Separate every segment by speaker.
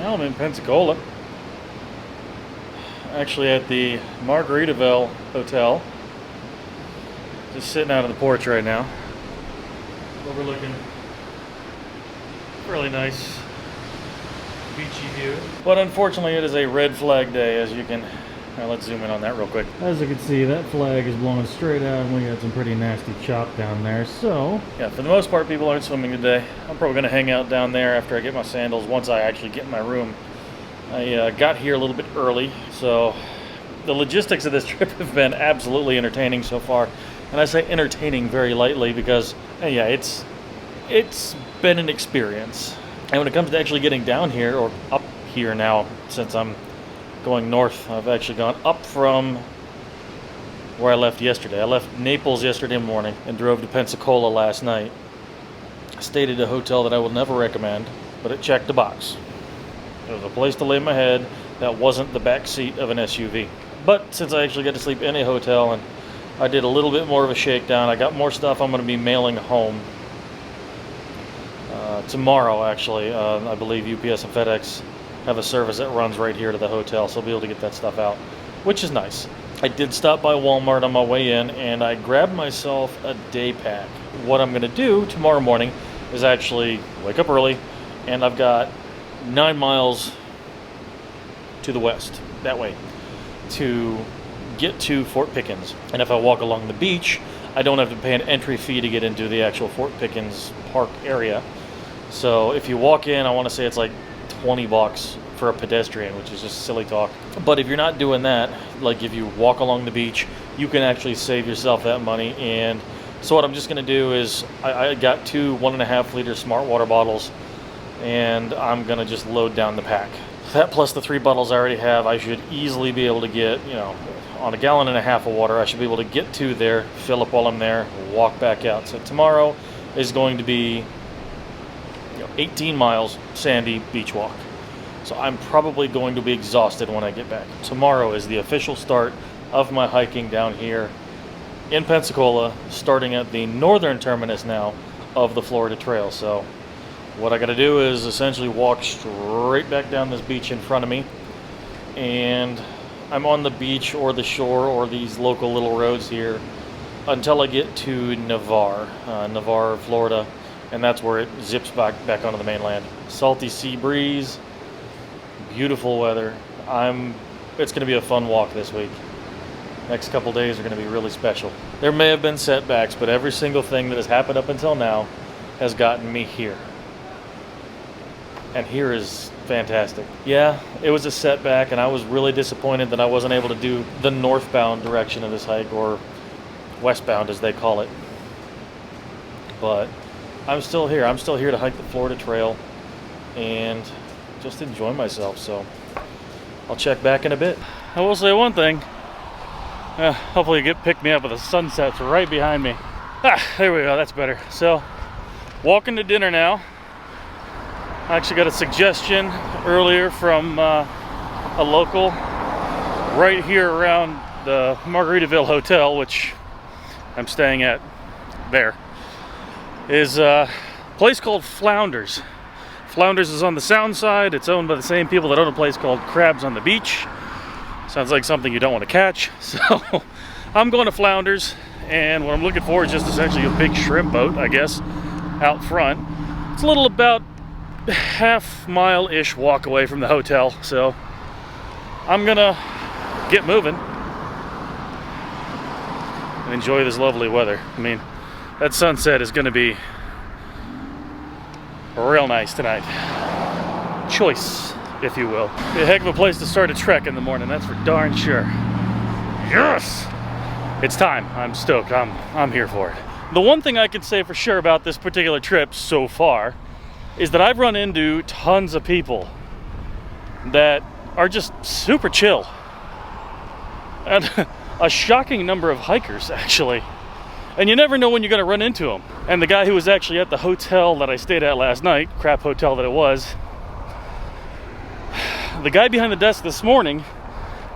Speaker 1: Well, I'm in Pensacola, actually at the Margaritaville Hotel. Just sitting out on the porch right now, overlooking really nice beachy view. But unfortunately, it is a red flag day, as you can. Now let's zoom in on that real quick. As you can see, that flag is blowing straight out, and we got some pretty nasty chop down there. So yeah, for the most part, people aren't swimming today. I'm probably going to hang out down there after I get my sandals. Once I actually get in my room, I got here a little bit early, so the logistics of this trip have been absolutely entertaining so far. And I say entertaining very lightly because, yeah, it's been an experience. And when it comes to actually getting down here, or up here now, since I'm going north, I've actually gone up from where I left yesterday. I left Naples yesterday morning and drove to Pensacola last night. I stayed at a hotel that I will never recommend, but it checked the box. It was a place to lay my head that wasn't the back seat of an SUV. But since I actually got to sleep in a hotel and I did a little bit more of a shakedown, I got more stuff I'm going to be mailing home tomorrow, actually. I believe UPS and FedEx have a service that runs right here to the hotel, so I'll be able to get that stuff out, which is nice. I did stop by Walmart on my way in, and I grabbed myself a day pack. What I'm going to do tomorrow morning is actually wake up early, and I've got 9 miles to the west, that way, to get to Fort Pickens. And if I walk along the beach, I don't have to pay an entry fee to get into the actual Fort Pickens Park area. So if you walk in, I want to say it's like $20 for a pedestrian, which is just silly talk. But if you're not doing that, like if you walk along the beach, you can actually save yourself that money. And so what I'm just going to do is I got 2 1.5 liter smart water bottles, and I'm going to just load down the pack. That plus the 3 bottles I already have, I should easily be able to get, on 1.5 gallons of water, I should be able to get to there, fill up while I'm there, walk back out. So tomorrow is going to be 18 miles sandy beach walk. So I'm probably going to be exhausted when I get back. Tomorrow is the official start of my hiking down here in Pensacola, starting at the northern terminus now of the Florida Trail. So what I got to do is essentially walk straight back down this beach in front of me, and I'm on the beach or the shore or these local little roads here until I get to Navarre, Florida, and that's where it zips back onto the mainland. Salty sea breeze, beautiful weather. It's going to be a fun walk this week. Next couple days are going to be really special. There may have been setbacks, but every single thing that has happened up until now has gotten me here. And here is fantastic. Yeah, it was a setback, and I was really disappointed that I wasn't able to do the northbound direction of this hike, or westbound as they call it. But I'm still here. I'm still here to hike the Florida Trail and just enjoy myself. So I'll check back in a bit. I will say one thing. Hopefully you pick me up with the sunsets right behind me. There we go. That's better. So walking to dinner now. I actually got a suggestion earlier from a local right here around the Margaritaville Hotel, which I'm staying at there, is a place called Flounders. Flounders is on the Sound side. It's owned by the same people that own a place called Crabs on the Beach. Sounds like something you don't want to catch. So I'm going to Flounders, and what I'm looking for is just essentially a big shrimp boat, I guess, out front. It's a little about half-mile-ish walk away from the hotel, so I'm gonna get moving and enjoy this lovely weather. I mean, that sunset is gonna be real nice tonight. Choice, if you will. Be a heck of a place to start a trek in the morning, that's for darn sure. Yes! It's time. I'm stoked. I'm here for it. The one thing I can say for sure about this particular trip so far is that I've run into tons of people that are just super chill. And a shocking number of hikers, actually. And you never know when you're going to run into them. And the guy who was actually at the hotel that I stayed at last night, crap hotel that it was, the guy behind the desk this morning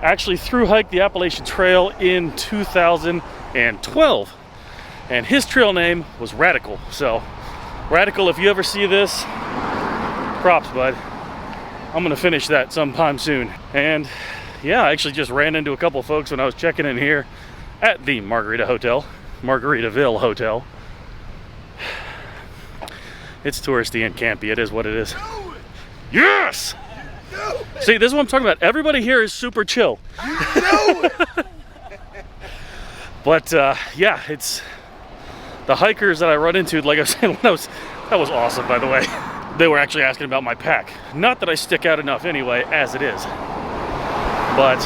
Speaker 1: actually thru-hiked the Appalachian Trail in 2012. And his trail name was Radical. So Radical, if you ever see this, props, bud.
Speaker 2: I'm gonna finish that sometime soon. And yeah, I actually just ran into a couple of folks when I was checking in here at the Margaritaville Hotel. It's touristy and campy. It is what it is. Yes! See, this is what I'm talking about. Everybody here is super chill. But yeah, it's the hikers that I run into, like I was saying, that was awesome, by the way. They were actually asking about my pack. Not that I stick out enough anyway, as it is. But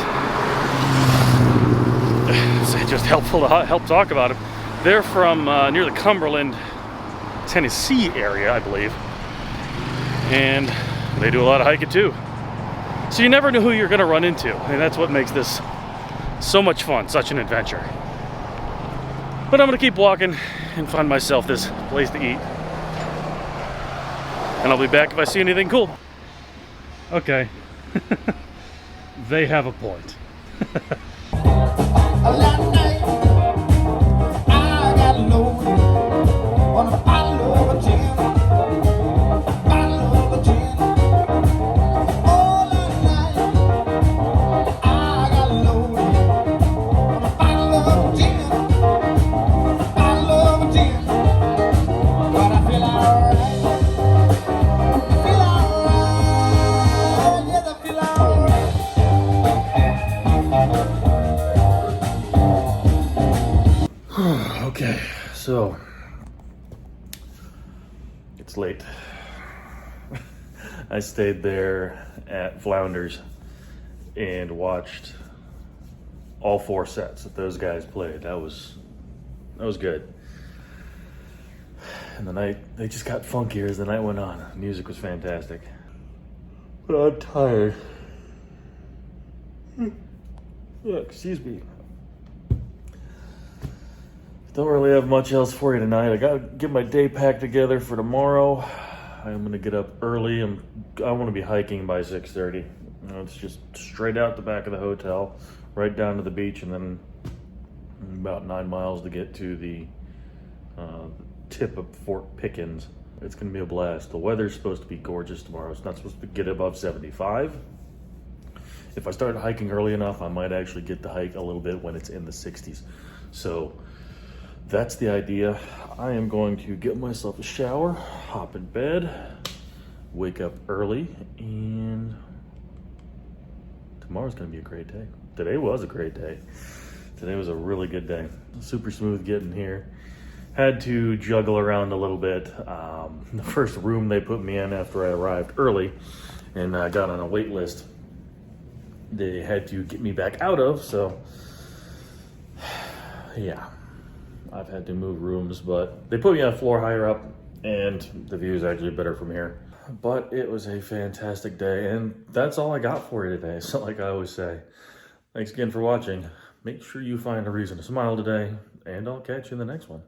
Speaker 2: it's just helpful to help talk about them. They're from near the Cumberland, Tennessee area, I believe. And they do a lot of hiking too. So you never know who you're gonna run into. And that's what makes this so much fun, such an adventure. But I'm gonna keep walking and find myself this place to eat. And I'll be back if I see anything cool. Okay. They have a point. Okay, so it's late. I stayed there at Flounders and watched all 4 sets that those guys played. That was good. And the night, they just got funkier as the night went on. The music was fantastic. But I'm tired. Yeah, excuse me. Don't really have much else for you tonight. I gotta get my day packed together for tomorrow. I'm gonna get up early. I want to be hiking by 6:30. You know, it's just straight out the back of the hotel, right down to the beach, and then about 9 miles to get to the tip of Fort Pickens. It's gonna be a blast. The weather's supposed to be gorgeous tomorrow. It's not supposed to get above 75. If I start hiking early enough, I might actually get to hike a little bit when it's in the 60s. So that's the idea. I am going to get myself a shower, hop in bed, wake up early, and tomorrow's gonna be a great day. Today was a great day. Today was a really good day. Super smooth getting here. Had to juggle around a little bit. The first room they put me in after I arrived early and I got on a wait list, they had to get me back out of, so yeah. I've had to move rooms, but they put me on a floor higher up and the view is actually better from here. But it was a fantastic day and that's all I got for you today. So like I always say, thanks again for watching. Make sure you find a reason to smile today and I'll catch you in the next one.